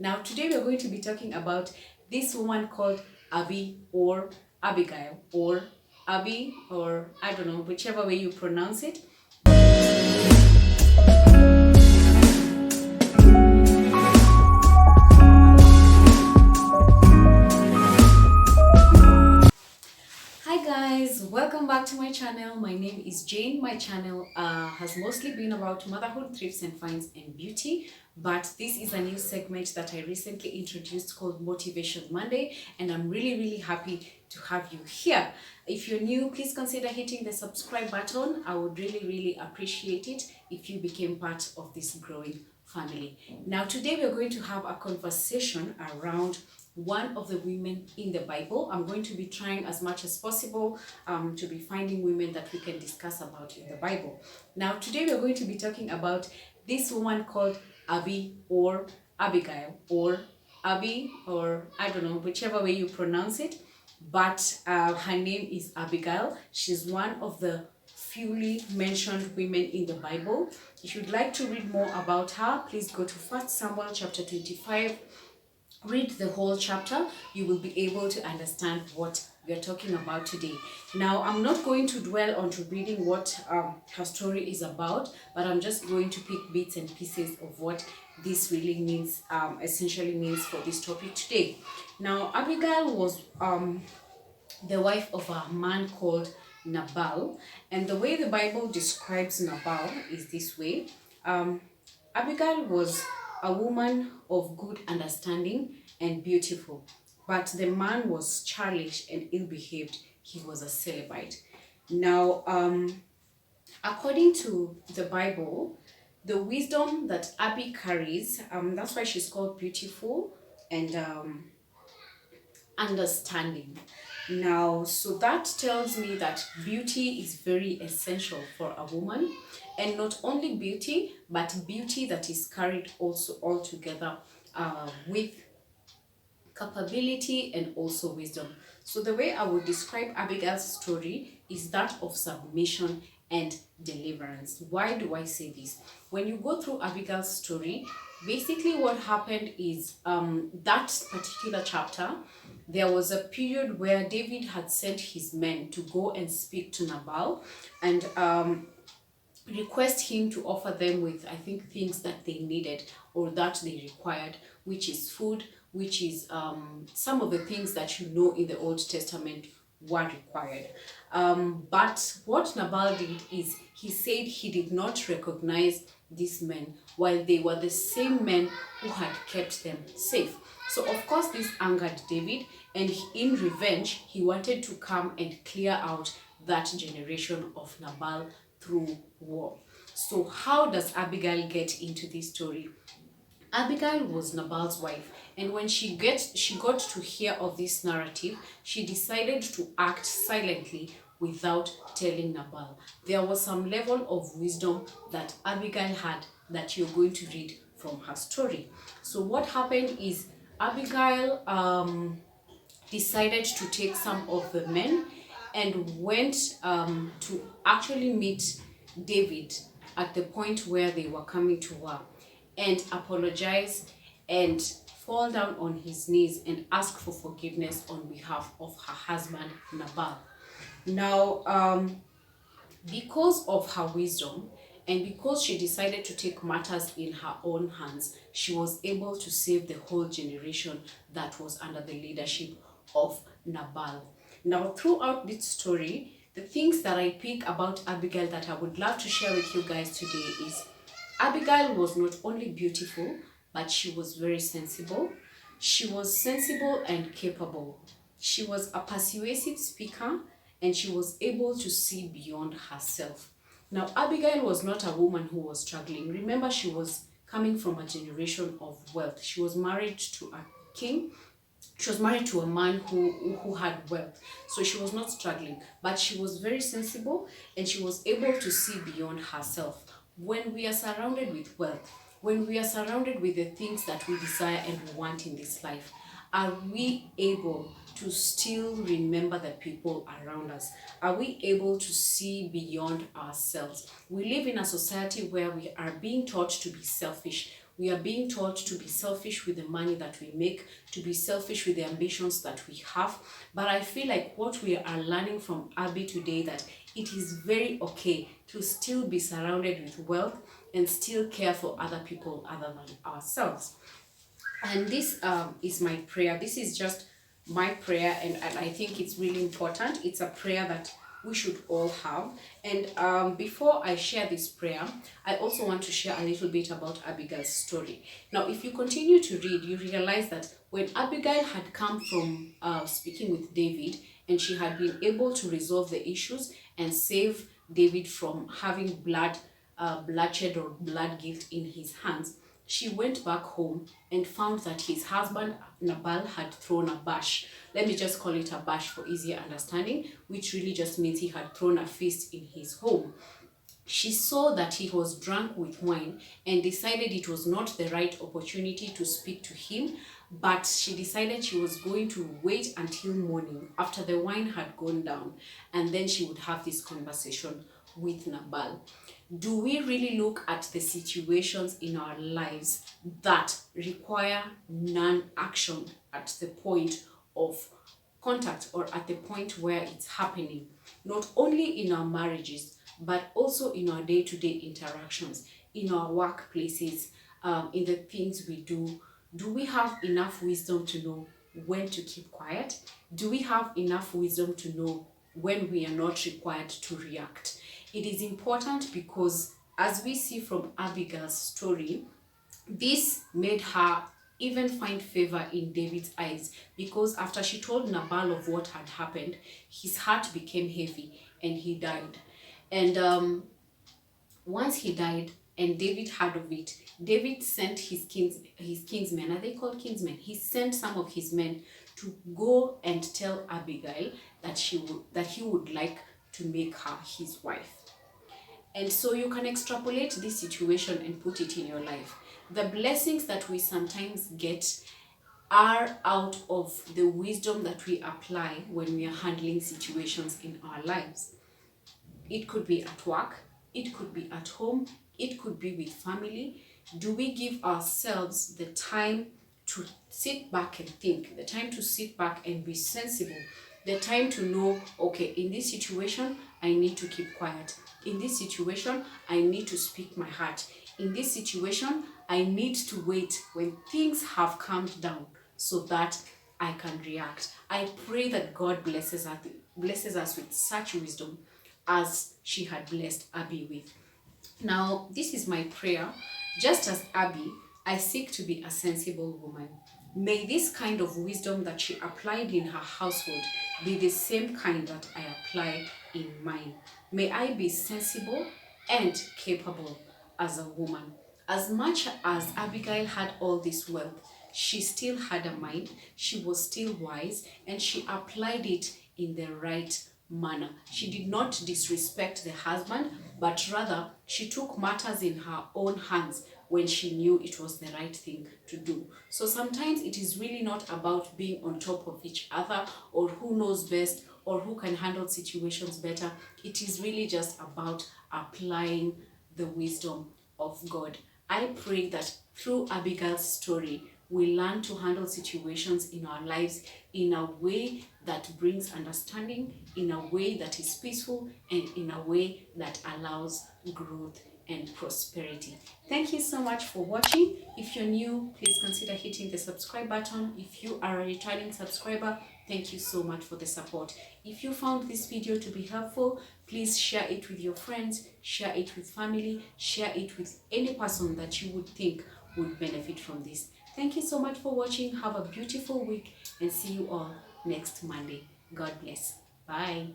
Now, today we're going to be talking about this woman called Abby or Abigail or Abby, or I don't know, whichever way you pronounce it. Hi guys, welcome back to my channel. My name is Jane. My channel has mostly been about motherhood, thrifts and finds and beauty, but this is a new segment that I recently introduced called Motivation Monday, and I'm really happy to have you here. If you're new, please consider hitting the subscribe button. I would really appreciate it if you became part of this growing family. Now today we're going to have a conversation around one of the women in the Bible. I'm going to be trying as much as possible to be finding women that we can discuss about in the Bible. Now today we're going to be talking about this woman called Abby or Abigail or Abby, or I don't know, whichever way you pronounce it, but her name is Abigail. She's one of the fewly mentioned women in the Bible. If you'd like to read more about her, please go to 1 Samuel chapter 25. Read the whole chapter. You will be able to understand what we are talking about today. Now, I'm not going to dwell onto reading what her story is about, but I'm just going to pick bits and pieces of what this really means, essentially means for this topic today. Now, Abigail was the wife of a man called Nabal, and the way the Bible describes Nabal is this way. Abigail was a woman of good understanding and beautiful, but the man was churlish and ill-behaved. He was a celibate. Now, according to the Bible, the wisdom that Abby carries, that's why she's called beautiful and understanding. Now, so that tells me that beauty is very essential for a woman, and not only beauty, but beauty that is carried also all together with capability and also wisdom. So the way I would describe Abigail's story is that of submission and deliverance. Why do I say this? When you go through Abigail's story, basically what happened is that particular chapter, there was a period where David had sent his men to go and speak to Nabal and request him to offer them with, I think, things that they needed or that they required, which is food, which is some of the things that you know in the Old Testament were required. But what Nabal did is he said he did not recognize these men, while they were the same men who had kept them safe. So of course this angered David, and in revenge he wanted to come and clear out that generation of Nabal through war. So how does Abigail get into this story? Abigail was Nabal's wife, and when she got to hear of this narrative, she decided to act silently without telling Nabal. There was some level of wisdom that Abigail had that you're going to read from her story. So what happened is Abigail decided to take some of the men and went to actually meet David at the point where they were coming to war, and apologize and fall down on his knees and ask for forgiveness on behalf of her husband Nabal. Now, because of her wisdom and because she decided to take matters in her own hands, she was able to save the whole generation that was under the leadership of Nabal. Now, throughout this story, the things that I pick about Abigail that I would love to share with you guys today is Abigail was not only beautiful, but she was very sensible. She was sensible and capable. She was a persuasive speaker, and she was able to see beyond herself. Now, Abigail was not a woman who was struggling. Remember, she was coming from a generation of wealth. She was married to a king. She was married to a man who had wealth. So she was not struggling, but she was very sensible and she was able to see beyond herself. When we are surrounded with wealth, when we are surrounded with the things that we desire and we want in this life, are we able to still remember the people around us? Are we able to see beyond ourselves? We live in a society where we are being taught to be selfish. We are being taught to be selfish with the money that we make, to be selfish with the ambitions that we have. But I feel like what we are learning from Abby today, that it is very okay to still be surrounded with wealth and still care for other people other than ourselves. And this is my prayer. This is just my prayer, and I think it's really important. It's a prayer that we should all have. And before I share this prayer, I also want to share a little bit about Abigail's story. Now, if you continue to read, you realize that when Abigail had come from speaking with David, and she had been able to resolve the issues and save David from having bloodshed or blood guilt in his hands, she went back home and found that his husband Nabal had thrown a bash. Let me just call it a bash for easier understanding, which really just means he had thrown a feast in his home. She saw that he was drunk with wine and decided it was not the right opportunity to speak to him, but she decided she was going to wait until morning after the wine had gone down, and then she would have this conversation with Nabal. Do we really look at the situations in our lives that require non-action at the point of contact or at the point where it's happening, not only in our marriages, but also in our day-to-day interactions, in our workplaces, in the things we do? Do we have enough wisdom to know when to keep quiet? Do we have enough wisdom to know when we are not required to react? It is important because, as we see from Abigail's story, this made her even find favor in David's eyes, because after she told Nabal of what had happened, his heart became heavy and he died. And once he died and David heard of it, David sent his kinsmen. Are they called kinsmen? He sent some of his men to go and tell Abigail that he would like to make her his wife. And so you can extrapolate this situation and put it in your life. The blessings that we sometimes get are out of the wisdom that we apply when we are handling situations in our lives. It could be at work, it could be at home, it could be with family. Do we give ourselves the time to sit back and think, the time to sit back and be sensible, the time to know, okay, in this situation, I need to keep quiet. In this situation, I need to speak my heart. In this situation, I need to wait when things have calmed down so that I can react. I pray that God blesses us with such wisdom as she had blessed Abby with. Now, this is my prayer. Just as Abby, I seek to be a sensible woman. May this kind of wisdom that she applied in her household be the same kind that I apply in mine. May I be sensible and capable as a woman. As much as Abigail had all this wealth, she still had a mind, she was still wise, and she applied it in the right manner. She did not disrespect the husband, but rather she took matters in her own hands when she knew it was the right thing to do. So sometimes it is really not about being on top of each other or who knows best or who can handle situations better. It is really just about applying the wisdom of God. I pray that through Abigail's story, we learn to handle situations in our lives in a way that brings understanding, in a way that is peaceful, and in a way that allows growth and prosperity. Thank you so much for watching. If you're new, please consider hitting the subscribe button. If you are a returning subscriber, thank you so much for the support. If you found this video to be helpful, please share it with your friends, share it with family, share it with any person that you would think would benefit from this. Thank you so much for watching. Have a beautiful week and see you all next Monday. God bless. Bye.